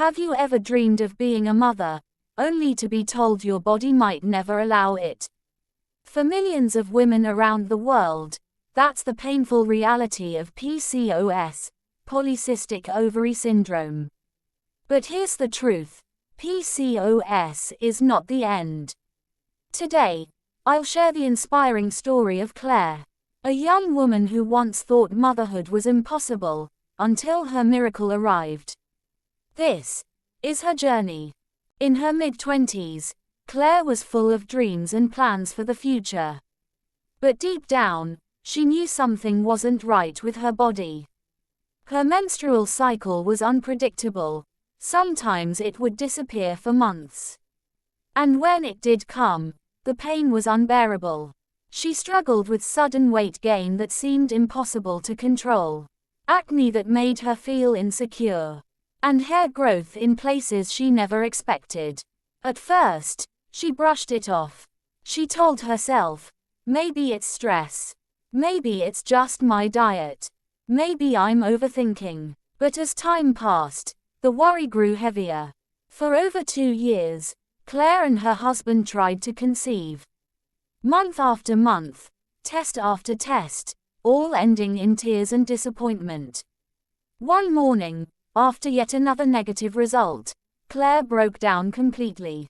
Have you ever dreamed of being a mother, only to be told your body might never allow it? For millions of women around the world, that's the painful reality of PCOS, Polycystic Ovary Syndrome. But here's the truth, PCOS is not the end. Today, I'll share the inspiring story of Claire, a young woman who once thought motherhood was impossible, until her miracle arrived. This is her journey. In her mid-20s, Claire was full of dreams and plans for the future. But deep down, she knew something wasn't right with her body. Her menstrual cycle was unpredictable. Sometimes it would disappear for months. And when it did come, the pain was unbearable. She struggled with sudden weight gain that seemed impossible to control, acne that made her feel insecure, and hair growth in places she never expected. At first, she brushed it off. She told herself, maybe it's stress. Maybe it's just my diet. Maybe I'm overthinking. But as time passed, the worry grew heavier. For over 2 years, Claire and her husband tried to conceive. Month after month, test after test, all ending in tears and disappointment. One morning, after yet another negative result, Claire broke down completely.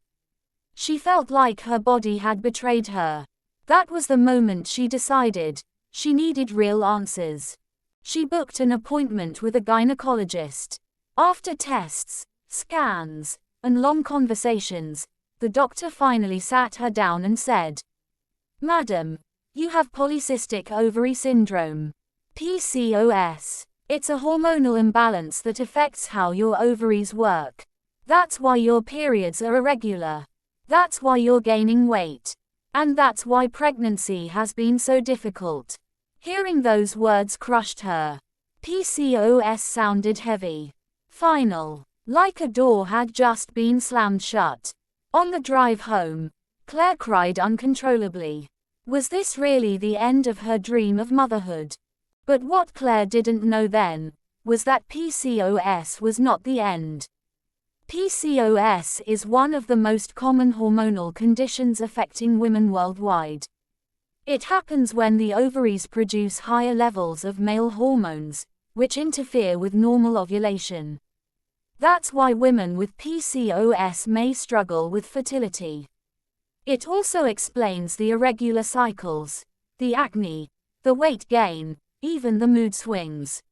She felt like her body had betrayed her. That was the moment she decided she needed real answers. She booked an appointment with a gynecologist. After tests, scans, and long conversations, the doctor finally sat her down and said, "Madam, you have Polycystic Ovary Syndrome, PCOS. It's a hormonal imbalance that affects how your ovaries work. That's why your periods are irregular. That's why you're gaining weight. And that's why pregnancy has been so difficult." Hearing those words crushed her. PCOS sounded heavy, final, like a door had just been slammed shut. On the drive home, Claire cried uncontrollably. Was this really the end of her dream of motherhood? But what Claire didn't know then was that PCOS was not the end. PCOS is one of the most common hormonal conditions affecting women worldwide. It happens when the ovaries produce higher levels of male hormones, which interfere with normal ovulation. That's why women with PCOS may struggle with fertility. It also explains the irregular cycles, the acne, the weight gain, even the mood swings.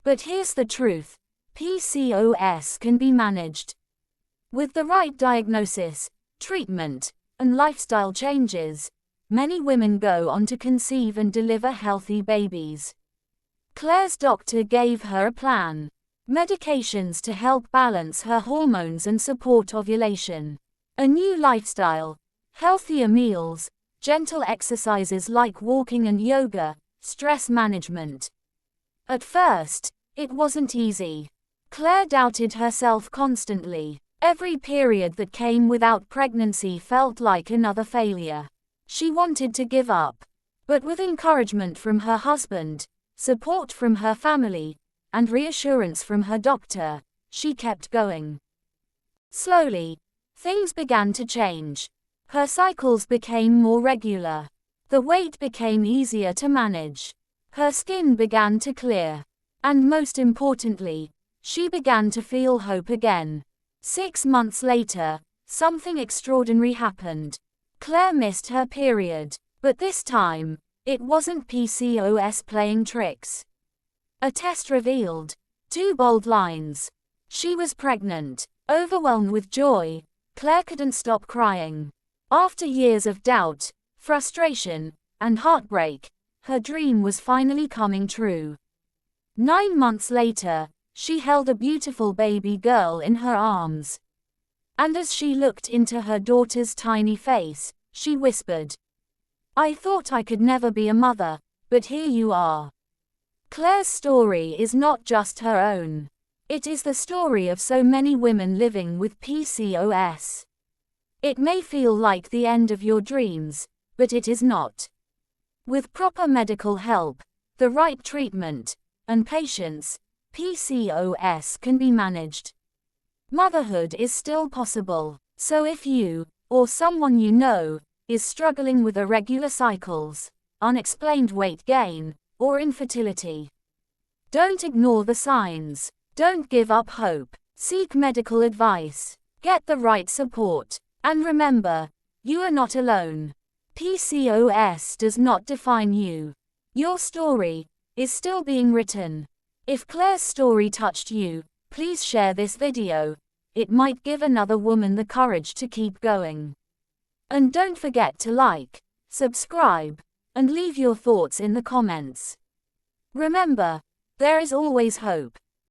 But here's the truth, PCOS can be managed. With the right diagnosis, treatment, and lifestyle changes, many women go on to conceive and deliver healthy babies. Claire's doctor gave her a plan. Medications to help balance her hormones and support ovulation. A new lifestyle, healthier meals, gentle exercises like walking and yoga, stress management. At first, it wasn't easy. Claire doubted herself constantly. Every period that came without pregnancy felt like another failure. She wanted to give up. But with encouragement from her husband, support from her family, and reassurance from her doctor, she kept going. Slowly, things began to change. Her cycles became more regular. The weight became easier to manage. Her skin began to clear. And most importantly, she began to feel hope again. 6 months later, something extraordinary happened. Claire missed her period. But this time, it wasn't PCOS playing tricks. A test revealed 2 bold lines. She was pregnant. Overwhelmed with joy, Claire couldn't stop crying. After years of doubt, frustration, and heartbreak, her dream was finally coming true. 9 months later, she held a beautiful baby girl in her arms. And as she looked into her daughter's tiny face, she whispered, "I thought I could never be a mother, but here you are." Claire's story is not just her own. It is the story of so many women living with PCOS. It may feel like the end of your dreams, but it is not. With proper medical help, the right treatment, and patience, PCOS can be managed. Motherhood is still possible. So if you, or someone you know, is struggling with irregular cycles, unexplained weight gain, or infertility, don't ignore the signs. Don't give up hope. Seek medical advice. Get the right support. And remember, you are not alone. PCOS does not define you. Your story is still being written. If Claire's story touched you, please share this video. It might give another woman the courage to keep going. And don't forget to like, subscribe, and leave your thoughts in the comments. Remember, there is always hope.